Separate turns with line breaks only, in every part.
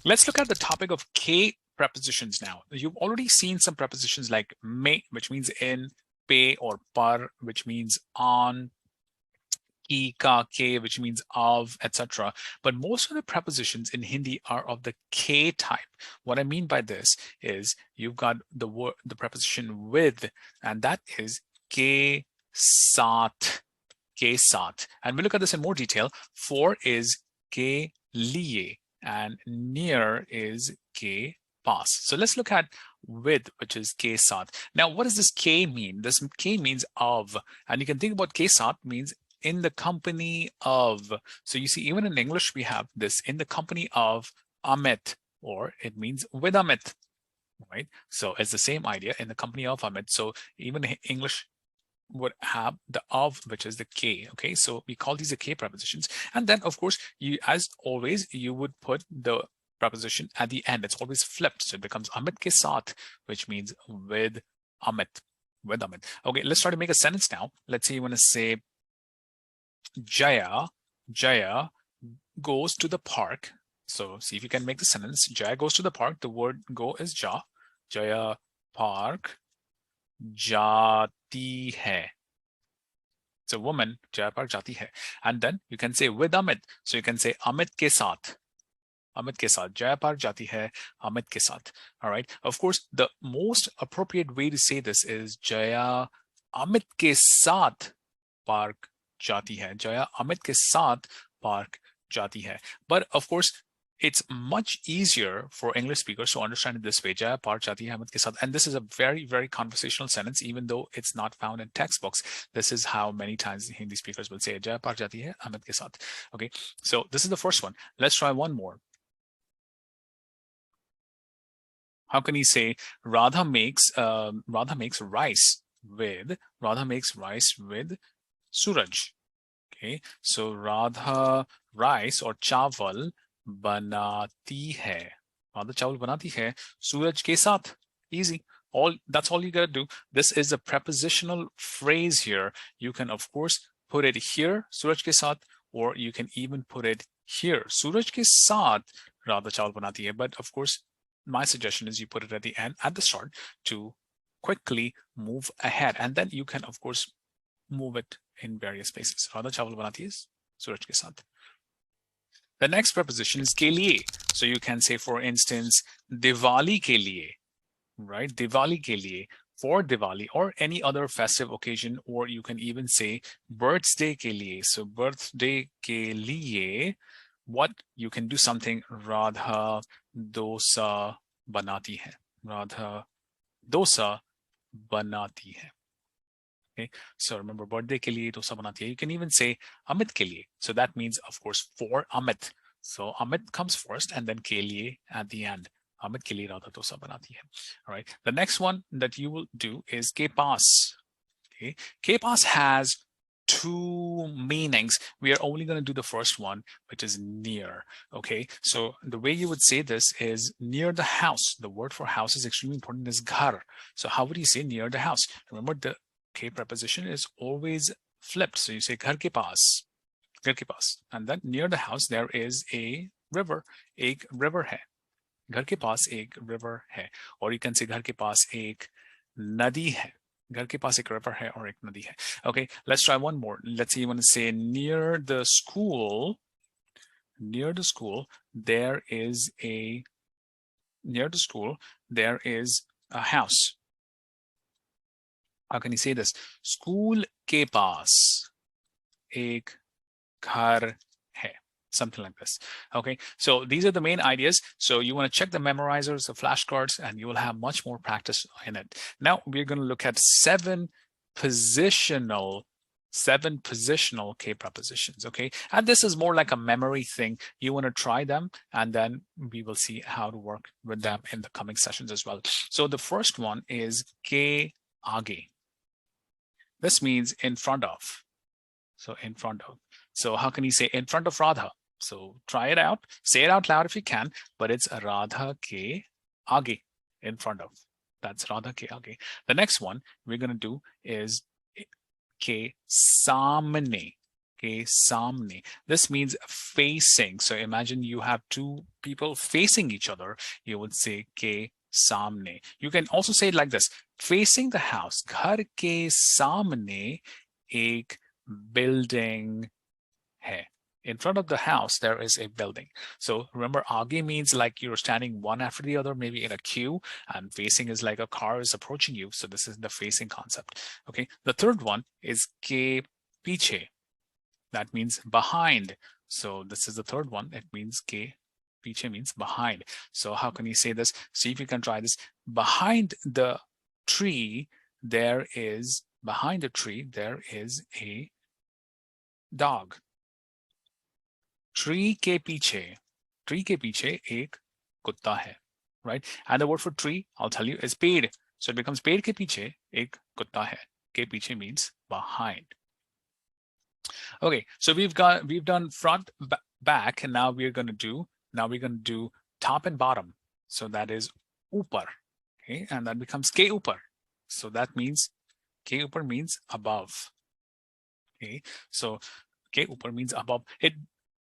Let's look at the topic of K prepositions now. You've already seen some prepositions like me, which means in, pe or par, which means on, ki, ka, ke, which means of, etc. But most of the prepositions in Hindi are of the K type. What I mean by this is you've got the word, the preposition with, and that is ke saath, ke saath. And we look at this in more detail. For is ke liye, and near is ke paas. So let's look at with, which is ke saath. Now, what does this ke mean? This ke means of, and you can think about ke saath means in the company of. So you see, even in English, we have this in the company of Amit, or it means with Amit, right? So it's the same idea, in the company of Amit. So even English would have the of, which is the K. Okay, so we call these the K prepositions. And then, of course, you, as always, you would put the preposition at the end. It's always flipped. So it becomes Amit ke saath, which means with Amit. With Amit. Okay, let's try to make a sentence now. Let's say you want to say Jaya goes to the park. So see if you can make the sentence. Jaya goes to the park. The word go is ja. Jaya park jati hai. It's a woman. Jaya park jati hai. And then you can say with Amit. So you can say Amit ke saath. Amit ke saath. Jaya park jati hai Amit ke saath. All right. Of course, the most appropriate way to say this is Jaya Amit ke saath park jati hai. Jaya Amit ke saath park jati hai. But of course, it's much easier for English speakers to understand it this way. Jaya park jati hai Amit ke saath. And this is a very, very conversational sentence, even though it's not found in textbooks. This is how many times Hindi speakers will say Jaya park jati hai Amit ke saath. Okay, so this is the first one. Let's try one more. How can you say Radha makes rice with Suraj? Okay, so Radha rice or chawal banati hai. Radha chawal banati hai Suraj ke saath. Easy. That's all you gotta do. This is a prepositional phrase here. You can of course put it here, Suraj ke saath, or you can even put it here, Suraj ke saath Radha chawal banati hai. But of course, my suggestion is you put it at the end, at the start, to quickly move ahead, and then you can of course move it in various places. Radha chawal banati hai Suraj ke saath. The next preposition is ke liye. So you can say, for instance, Diwali ke liye, right? Diwali ke liye, for Diwali or any other festive occasion, or you can even say birthday ke liye. So birthday ke liye, what you can do something, Radha dosa banati hai. Radha dosa banati hai. Okay, so remember, birthday ke liye dosa banati hai. You can even say Amit ke liye. So that means, of course, for Amit. So Amit comes first and then ke liye at the end. Amit ke liye radha dosa banati hai. All right. The next one that you will do is ke paas. Okay. Ke paas has two meanings. We are only going to do the first one, which is near. Okay, so the way you would say this is near the house. The word for house is extremely important, is ghar. So how would you say near the house? Remember, the K preposition is always flipped. So you say ghar ke paas, and then near the house there is a river. Ek river hai. Ghar ke paas ek river hai. Or you can say ghar ke paas ek nadi hai. Ghar ke paas ek river hai or ek nadi hai. Okay, let's try one more. Let's say you want to say near the school. Near the school there is a house. How can you say this? School ke paas ek ghar hai. Something like this. Okay, so these are the main ideas. So you want to check the memorizers, the flashcards, and you will have much more practice in it. Now we're going to look at seven positional K prepositions. Okay, and this is more like a memory thing. You want to try them, and then we will see how to work with them in the coming sessions as well. So the first one is ke aage. This means in front of. So in front of. So how can you say in front of Radha? So try it out. Say it out loud if you can, but it's Radha ke aage, in front of. That's Radha ke aage. The next one we're going to do is ke samne. के सामने. This means facing. So imagine you have two people facing each other. You would say के सामने. You can also say it like this. Facing the house. घर के सामने एक building है. In front of the house, there is a building. So remember, आगे means like you're standing one after the other, maybe in a queue, and facing is like a car is approaching you. So this is the facing concept. Okay. The third one is के पीछे. That means behind. So this is the third one. It means के पीछे means behind. So how can you say this? See if you can try this. Behind the tree, there is a dog. Tree के पीछे एक कुत्ता है, right? And the word for tree, I'll tell you, is पेड़. So it becomes पेड़ के पीछे एक कुत्ता है. के पीछे means behind. Okay, so we've done front, back, and now we're gonna do top and bottom. So that is ऊपर. Okay, and that becomes के ऊपर. So that means के ऊपर means above. Okay, so के ऊपर means above.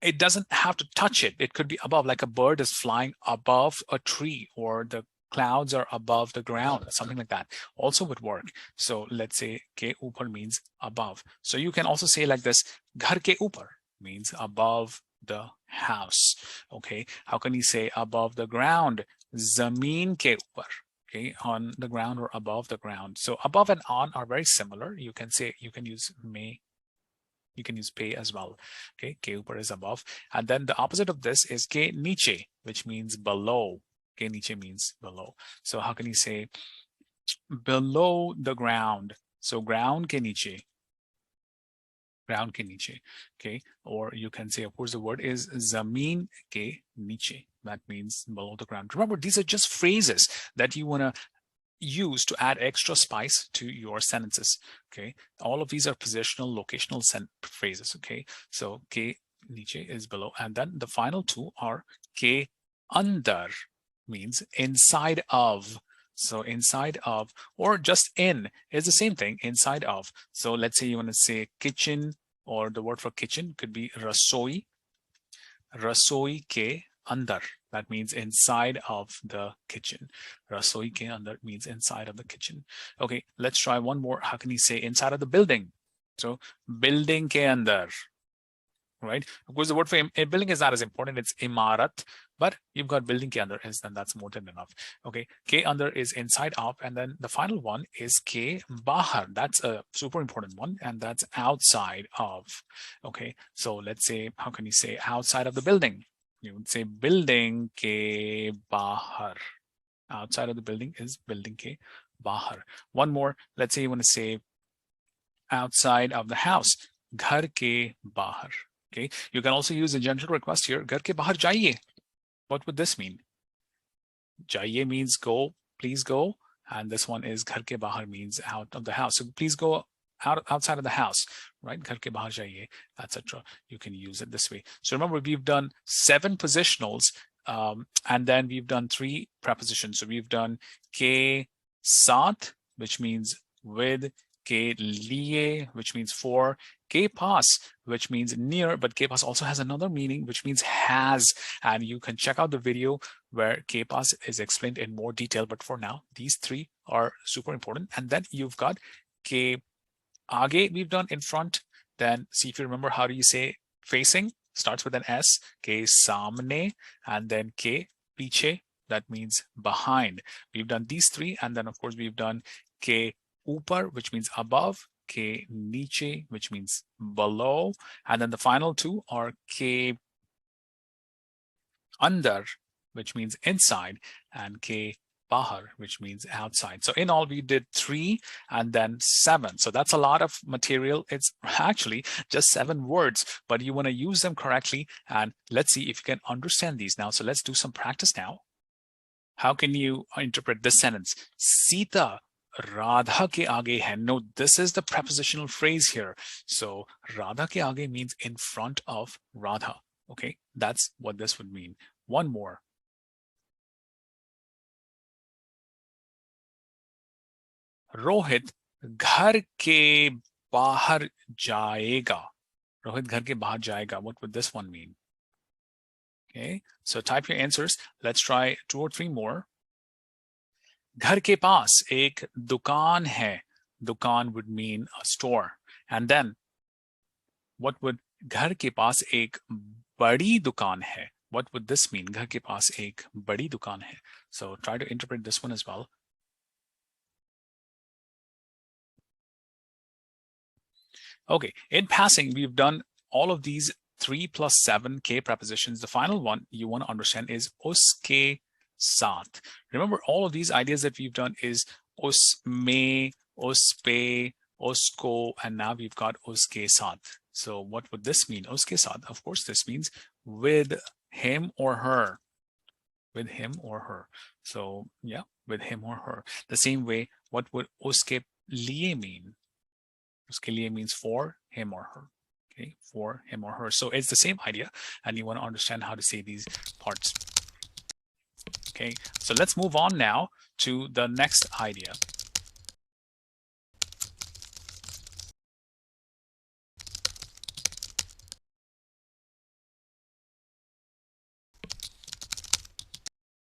It doesn't have to touch it. It could be above, like a bird is flying above a tree, or the clouds are above the ground, something like that. Also would work. So let's say ke upar means above. So you can also say like this, ghar ke upar means above the house. Okay. How can you say above the ground? Zameen ke upar. Okay, on the ground or above the ground. So above and on are very similar. You can use may. You can use pay as well. Okay, ke upar is above. And then the opposite of this is ke niche, which means below. Ke niche means below. So how can you say below the ground? So ground ke niche. Ground ke niche. Okay, or you can say, of course, the word is zameen ke niche. That means below the ground. Remember, these are just phrases that you want to use to add extra spice to your sentences. Okay, all of these are positional, locational phrases. Okay, so ke niche is below, and then the final two are ke andar, means inside of. So inside of, or just in, is the same thing, inside of. So let's say you want to say kitchen, or the word for kitchen could be rasoi. Rasoi ke andar. That means inside of the kitchen. Rasoi ke andar means inside of the kitchen. Okay, let's try one more. How can you say inside of the building? So building ke andar. Right? Of course, the word for a building is not as important. It's imarat, but you've got building ke andar, and that's more than enough. Okay, ke andar is inside of, and then the final one is ke bahar. That's a super important one, and that's outside of. Okay, so let's say, how can you say outside of the building? You would say building ke bahar. Outside of the building is building ke bahar. One more. Let's say you want to say outside of the house, ghar ke bahar. Okay, you can also use a gentle request here, ghar ke bahar jaiye. What would this mean? Jaiye means go, please go, and this one is ghar ke bahar means out of the house. So please go outside of the house, right? Ghar ke bahar jaiye, etc. You can use it this way. So remember, we've done 7 positionals, and then we've done 3 prepositions. So we've done ke saath, which means with, ke liye, which means for, ke paas, which means near, but ke paas also has another meaning, which means has. And you can check out the video where ke paas is explained in more detail. But for now, these 3 are super important. And then you've got ke aage, we've done in front. Then see if you remember, how do you say facing? Starts with an S, ke samne, and then ke piche, that means behind. We've done these 3, and then of course we've done ke upar, which means above, ke niche, which means below, and then the final 2 are ke andar, which means inside, and ke bahar, which means outside. So in all, we did 3 and then 7. So that's a lot of material. It's actually just 7 words, but you want to use them correctly. And let's see if you can understand these now. So let's do some practice now. How can you interpret this sentence? Sita Radha ke aage hai. No, this is the prepositional phrase here. So Radha ke aage means in front of Radha. Okay, that's what this would mean. One more. Rohit घर के बाहर जाएगा. Rohit घर के बाहर जाएगा. What would this one mean? Okay, so type your answers. Let's try 2 or 3 more. घर के पास एक दुकान है. Dukan would mean a store. And then, what would घर के पास एक बड़ी दुकान है? What would this mean? घर के पास एक बड़ी दुकान है. So try to interpret this one as well. Okay, in passing, we've done all of these 3 plus 7 K prepositions. The final one you want to understand is uske saath. Remember, all of these ideas that we've done is usme, uspe, usko, and now we've got uske saath. So what would this mean? Uske saath, of course, this means with him or her. With him or her. So yeah, with him or her. The same way, what would uske liye mean? Uske liye means for him or her. Okay, for him or her. So it's the same idea, and you want to understand how to say these parts. Okay, so let's move on now to the next idea.